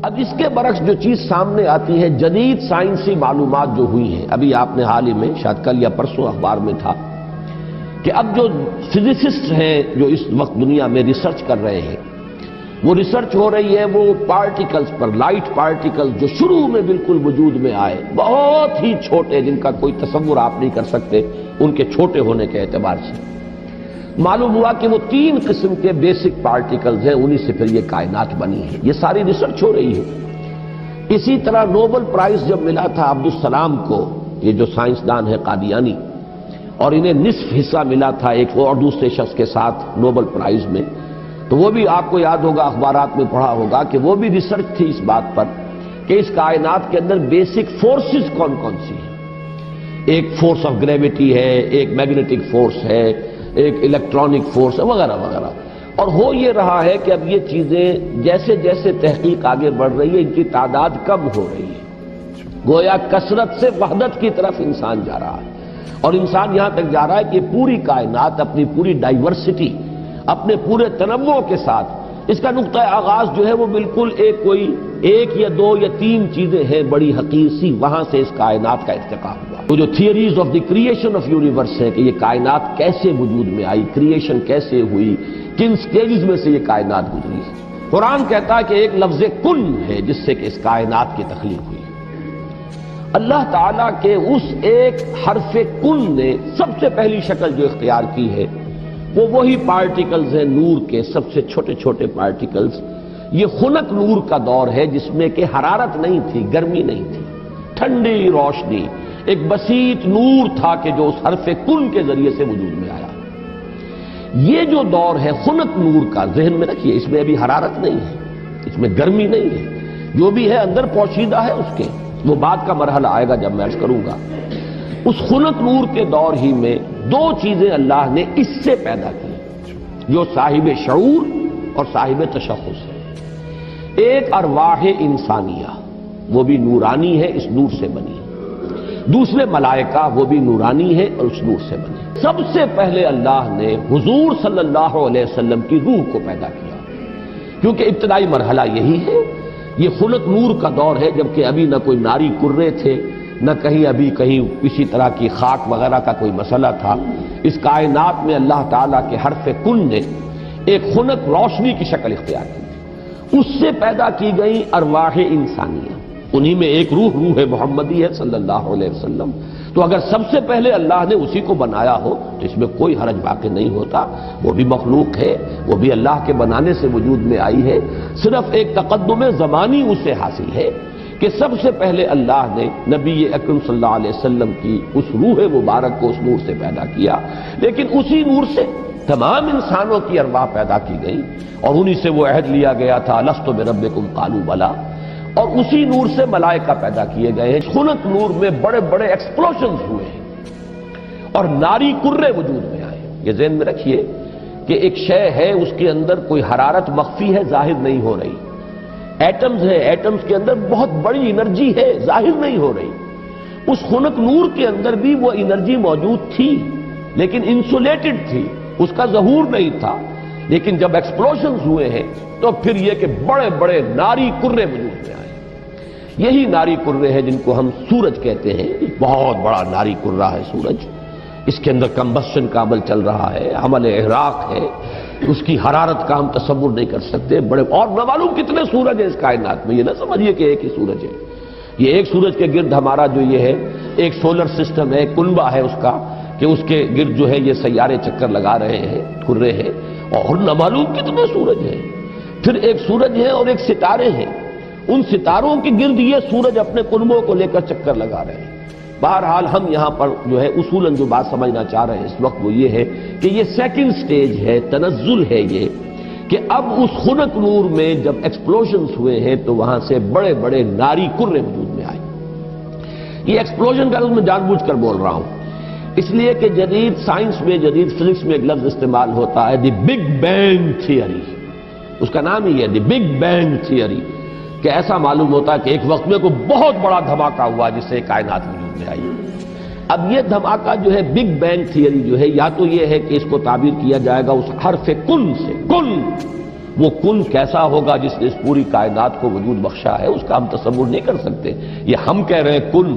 اب اس کے برعکس جو چیز سامنے آتی ہے، جدید سائنسی معلومات جو ہوئی ہیں، ابھی آپ نے حال ہی میں شاید کل یا پرسوں اخبار میں تھا کہ اب جو فزسسٹ ہیں جو اس وقت دنیا میں ریسرچ کر رہے ہیں، وہ ریسرچ ہو رہی ہے وہ پارٹیکلز پر، لائٹ پارٹیکلز جو شروع میں بالکل وجود میں آئے، بہت ہی چھوٹے، جن کا کوئی تصور آپ نہیں کر سکتے ان کے چھوٹے ہونے کے اعتبار سے۔ معلوم ہوا کہ وہ 3 قسم کے بیسک پارٹیکلز ہیں، انہی سے پھر یہ کائنات بنی ہے۔ یہ ساری ریسرچ ہو رہی ہے۔ اسی طرح نوبل پرائز جب ملا تھا عبدالسلام کو، یہ جو سائنسدان ہے قادیانی، اور انہیں نصف حصہ ملا تھا ایک اور دوسرے شخص کے ساتھ نوبل پرائز میں، تو وہ بھی آپ کو یاد ہوگا، اخبارات میں پڑھا ہوگا کہ وہ بھی ریسرچ تھی اس بات پر کہ اس کائنات کے اندر بیسک فورسز کون کون سی ہیں۔ ایک فورس آف گریویٹی ہے، ایک میگنیٹک فورس ہے، ایک الیکٹرانک فورس ہے، وغیرہ وغیرہ۔ اور ہو یہ رہا ہے کہ اب یہ چیزیں جیسے جیسے تحقیق آگے بڑھ رہی ہے، ان کی تعداد کم ہو رہی ہے، گویا کثرت سے وحدت کی طرف انسان جا رہا ہے، اور انسان یہاں تک جا رہا ہے کہ پوری کائنات اپنی پوری ڈائیورسٹی، اپنے پورے تنوع کے ساتھ، اس کا نقطہ آغاز جو ہے وہ بالکل ایک یا 2 یا 3 چیزیں ہیں بڑی حقیر سی، وہاں سے اس کائنات کا ارتقاء ہوا۔ وہ جو theories of the creation of universe ہے کہ یہ کائنات کیسے وجود میں آئی، کریشن کیسے ہوئی، کن سٹیجز میں سے یہ کائنات گزری ہے۔ قرآن کہتا ہے کہ ایک لفظ کن ہے جس سے کہ اس کائنات کی تخلیق ہوئی۔ اللہ تعالیٰ کے اس ایک حرف کن نے سب سے پہلی شکل جو اختیار کی ہے وہ وہی پارٹیکلز ہیں نور کے، سب سے چھوٹے چھوٹے پارٹیکلز۔ یہ خنک نور کا دور ہے جس میں کہ حرارت نہیں تھی، گرمی نہیں تھی، ٹھنڈی روشنی، ایک بسیط نور تھا کہ جو اس حرف کن کے ذریعے سے وجود میں آیا۔ یہ جو دور ہے خنک نور کا، ذہن میں رکھیے، اس میں ابھی حرارت نہیں ہے، اس میں گرمی نہیں ہے، جو بھی ہے اندر پوشیدہ ہے اس کے، وہ بعد کا مرحلہ آئے گا جب میں عرض کروں گا۔ اس خنک نور کے دور ہی میں 2 چیزیں اللہ نے اس سے پیدا کی جو صاحب شعور اور صاحب تشخص ہے۔ ایک ارواح انسانیہ، وہ بھی نورانی ہے، اس نور سے بنی ہے۔ دوسرے ملائکہ، وہ بھی نورانی ہے اور اس نور سے بنے۔ سب سے پہلے اللہ نے حضور صلی اللہ علیہ وسلم کی روح کو پیدا کیا، کیونکہ ابتدائی مرحلہ یہی ہے۔ یہ خلق نور کا دور ہے، جبکہ ابھی نہ کوئی ناری کرے تھے، نہ کہیں کسی طرح کی خاک وغیرہ کا کوئی مسئلہ تھا۔ اس کائنات میں اللہ تعالیٰ کے حرف کن نے ایک خنک روشنی کی شکل اختیار کی، اس سے پیدا کی گئی ارواح انسانیہ، انہی میں ایک روح محمدی ہے صلی اللہ علیہ وسلم۔ تو اگر سب سے پہلے اللہ نے اسی کو بنایا ہو تو اس میں کوئی حرج باقی نہیں ہوتا، وہ بھی مخلوق ہے، وہ بھی اللہ کے بنانے سے وجود میں آئی ہے، صرف ایک تقدم زمانی اسے حاصل ہے کہ سب سے پہلے اللہ نے نبی اکرم صلی اللہ علیہ وسلم کی اس روح مبارک کو اس نور سے پیدا کیا، لیکن اسی نور سے تمام انسانوں کی ارواح پیدا کی گئی، اور انہی سے وہ عہد لیا گیا تھا الست بربکم قالوا بلی، اور اسی نور سے ملائکہ پیدا کیے گئے ہیں۔ خنک نور میں بڑے بڑے ایکسپلوژنز ہوئے ہیں اور ناری کرے وجود میں آئے۔ یہ ذہن میں رکھیے کہ ایک شے ہے، اس کے اندر کوئی حرارت مخفی ہے، ظاہر نہیں ہو رہی۔ ایٹمز ہیں، ایٹمز کے اندر بہت بڑی انرجی ہے، ظاہر نہیں ہو رہی۔ اس خنک نور کے اندر بھی وہ انرجی موجود تھی، لیکن انسولیٹڈ تھی، اس کا ظہور نہیں تھا۔ لیکن جب ایکسپلوژنز ہوئے ہیں تو پھر یہ کہ بڑے بڑے ناری کرے وجود میں آئے۔ یہی ناری کرے ہیں جن کو ہم سورج کہتے ہیں، بہت بڑا ناری کرہ ہے سورج، اس کے اندر کمبسشن کا عمل چل رہا ہے، عمل احراق ہے، اس کی حرارت کا ہم تصور نہیں کر سکتے۔ بڑے اور نہ معلوم کتنے سورج ہیں اس کائنات میں، یہ نہ سمجھیے کہ ایک ہی سورج ہے۔ یہ ایک سورج کے گرد ہمارا جو یہ ہے ایک سولر سسٹم ہے، کنبہ ہے اس کا، کہ اس کے گرد جو ہے یہ سیارے چکر لگا رہے ہیں، کرے ہیں، اور نہ معلوم کتنے سورج ہیں۔ پھر ایک سورج ہے اور ایک ستارے ہیں، ان ستاروں کے گرد یہ سورج اپنے کنبوں کو لے کر چکر لگا رہے ہیں۔ بہرحال ہم یہاں پر جو ہے اصولاً جو بات سمجھنا چاہ رہے ہیں اس وقت وہ یہ ہے کہ یہ سیکنڈ سٹیج ہے، تنزل ہے یہ، کہ اب اس خنک نور میں جب ایکسپلوژنز ہوئے ہیں تو وہاں سے بڑے بڑے ناری کرے وجود میں آئے۔ یہ ایکسپلوژن کا میں جان بوجھ کر بول رہا ہوں، اس لیے کہ جدید سائنس میں، جدید فزکس میں ایک لفظ استعمال ہوتا ہے دی بگ بینگ تھیوری، اس کا نام ہی ہے دی بگ بینگ تھیوری، کہ ایسا معلوم ہوتا ہے کہ ایک وقت میں کوئی بہت بڑا دھماکہ ہوا جس سے کائنات وجود میں آئی۔ اب یہ دھماکہ جو ہے بگ بینگ تھیوری جو ہے، یا تو یہ ہے کہ اس کو تعبیر کیا جائے گا اس حرف کن سے، کن وہ کن کیسا ہوگا جس نے اس پوری کائنات کو وجود بخشا ہے، اس کا ہم تصور نہیں کر سکتے۔ یہ ہم کہہ رہے ہیں کن،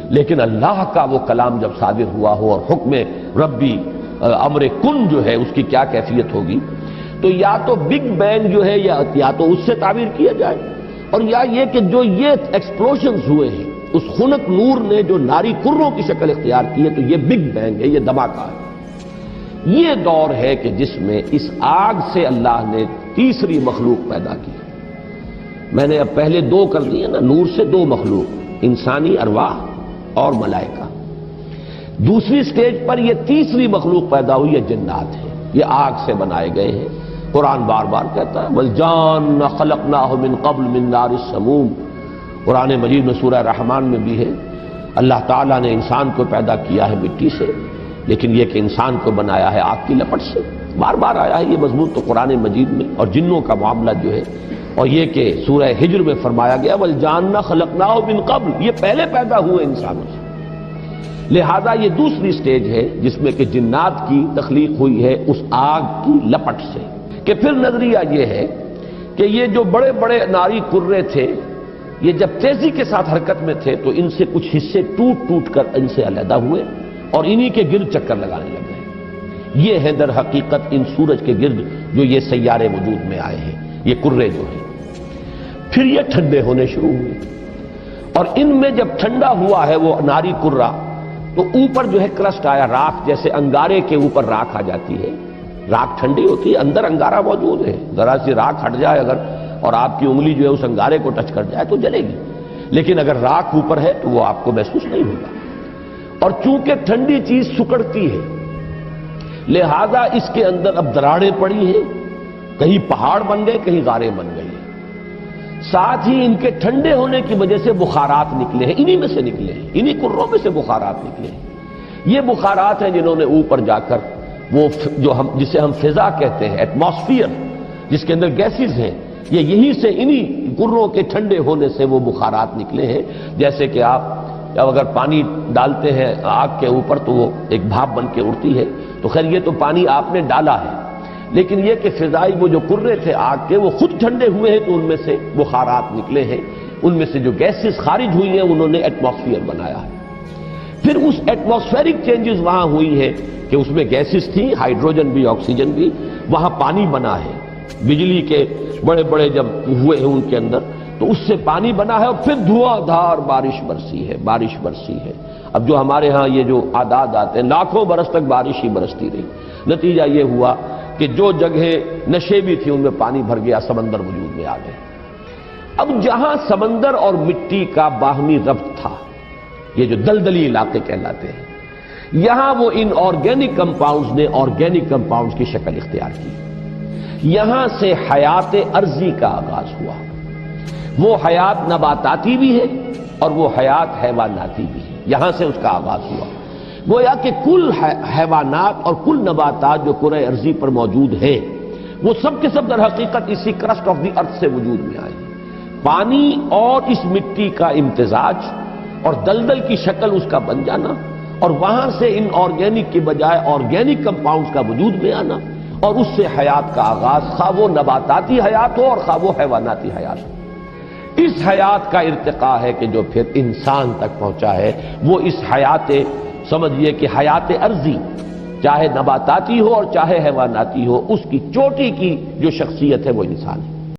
لیکن اللہ کا وہ کلام جب صادر ہوا ہو اور حکم ربی امر کن جو ہے اس کی کیا کیفیت ہوگی، تو یا تو بگ بینگ جو ہے یا تو اس سے تعبیر کیا جائے، اور یا یہ کہ جو یہ ایکسپلوژنز ہوئے ہیں اس خنک نور نے جو ناری کروں کی شکل اختیار کی ہے، تو یہ بگ بینگ ہے، یہ دھماکہ ہے۔ یہ دور ہے کہ جس میں اس آگ سے اللہ نے تیسری مخلوق پیدا کی۔ میں نے اب پہلے دو کر دیے نا، نور سے دو مخلوق، انسانی ارواح اور ملائکہ۔ دوسری سٹیج پر یہ تیسری مخلوق پیدا ہوئی ہے، جنات ہے، یہ آگ سے بنائے گئے ہیں۔ قرآن بار بار کہتا ہے وَالْجَانَّ خَلَقْنَاهُ مِنْ قَبْلُ مِنْ نَارِ السَّمُومِ۔ قرآن مجید میں سورہ رحمان میں بھی ہے، اللہ تعالیٰ نے انسان کو پیدا کیا ہے مٹی سے، لیکن یہ کہ انسان کو بنایا ہے آگ کی لپٹ سے۔ بار بار آیا ہے یہ مضمون تو قرآن مجید میں، اور جنوں کا معاملہ جو ہے، اور یہ کہ سورہ ہجر میں فرمایا گیا وَالْجَانَّ خَلَقْنَاهُ مِنْ قَبْلُ، یہ پہلے پیدا ہوئے انسانوں سے۔ لہذا یہ دوسری سٹیج ہے جس میں کہ جنات کی تخلیق ہوئی ہے اس آگ کی لپٹ سے۔ کہ پھر نظریہ یہ ہے کہ یہ جو بڑے بڑے ناری کرے تھے، یہ جب تیزی کے ساتھ حرکت میں تھے تو ان سے کچھ حصے ٹوٹ ٹوٹ کر ان سے علیحدہ ہوئے اور انہی کے گرد چکر لگانے لگے۔ یہ ہے در حقیقت ان سورج کے گرد جو یہ سیارے وجود میں آئے ہیں، یہ کرے جو ہیں۔ پھر یہ ٹھنڈے ہونے شروع ہوئے، اور ان میں جب ٹھنڈا ہوا ہے وہ ناری کرہ، تو اوپر جو ہے کرسٹ آیا، راکھ، جیسے انگارے کے اوپر راکھ آ جاتی ہے، راکھ ٹھنڈی ہوتی ہے، اندر انگارہ موجود ہے، ذرا سی راکھ ہٹ جائے اگر اور آپ کی انگلی جو ہے اس انگارے کو ٹچ کر جائے تو جلے گی، لیکن اگر راکھ اوپر ہے تو وہ آپ کو محسوس نہیں ہوگا۔ اور چونکہ ٹھنڈی چیز سکڑتی ہے، لہذا اس کے اندر اب دراڑیں پڑی ہیں، کہیں پہاڑ بن گئے، کہیں غاریں بن گئی ہیں۔ ساتھ ہی ان کے ٹھنڈے ہونے کی وجہ سے بخارات نکلے ہیں، انہی میں سے نکلے ہیں، انہی کروں میں سے بخارات نکلے ہیں۔ یہ بخارات ہیں جنہوں نے اوپر جا کر وہ جو جسے ہم فضا کہتے ہیں، ایٹماسفیئر، جس کے اندر گیسز ہیں، یہ یہیں سے انہی کروں کے ٹھنڈے ہونے سے وہ بخارات نکلے ہیں۔ جیسے کہ آپ اگر پانی ڈالتے ہیں آگ کے اوپر تو وہ ایک بھاپ بن کے اڑتی ہے، تو خیر یہ تو پانی آپ نے ڈالا ہے، لیکن یہ کہ فضائی وہ جو کرے تھے آگ کے وہ خود ٹھنڈے ہوئے ہیں تو ان میں سے بخارات نکلے ہیں، ان میں سے جو گیسز خارج ہوئی ہیں انہوں نے ایٹماسفیئر بنایا ہے۔ پھر اس ایٹماسفیرک چینجز وہاں ہوئی ہے کہ اس میں گیسز تھیں، ہائیڈروجن بھی، آکسیجن بھی، وہاں پانی بنا ہے، بجلی کے بڑے بڑے جب ہوئے ہیں ان کے اندر تو اس سے پانی بنا ہے، اور پھر دھواں دھار بارش برسی ہے، بارش برسی ہے۔ اب جو ہمارے ہاں یہ جو اعداد آتے ہیں، لاکھوں برس تک بارش ہی برستی رہی، نتیجہ یہ ہوا کہ جو جگہیں نشیبی تھی ان میں پانی بھر گیا، سمندر وجود میں آ گئے۔ اب جہاں سمندر اور مٹی کا باہمی ربط تھا، یہ جو دلدلی علاقے کہلاتے ہیں، یہاں وہ ان آرگینک کمپاؤنڈز نے آرگینک کمپاؤنڈز کی شکل اختیار کی۔ یہاں سے حیات ارضی کا آغاز ہوا، وہ حیات نباتاتی بھی ہے اور وہ حیات حیواناتی بھی ہے، یہاں سے اس کا آغاز ہوا۔ گویا کہ کل حیوانات اور کل نباتات جو کرۂ ارضی پر موجود ہیں وہ سب کے سب در حقیقت اسی کرسٹ آف دی ارتھ سے وجود میں آئے۔ پانی اور اس مٹی کا امتزاج اور دلدل کی شکل اس کا بن جانا، اور وہاں سے ان آرگینک کی بجائے آرگینک کمپاؤنڈز کا وجود میں آنا، اور اس سے حیات کا آغاز، خواہ وہ نباتاتی حیات ہو اور خواہ وہ حیواناتی حیات ہو۔ اس حیات کا ارتقاء ہے کہ جو پھر انسان تک پہنچا ہے، وہ اس حیات، سمجھیے کہ حیات ارضی، چاہے نباتاتی ہو اور چاہے حیواناتی ہو، اس کی چوٹی کی جو شخصیت ہے وہ انسان ہے۔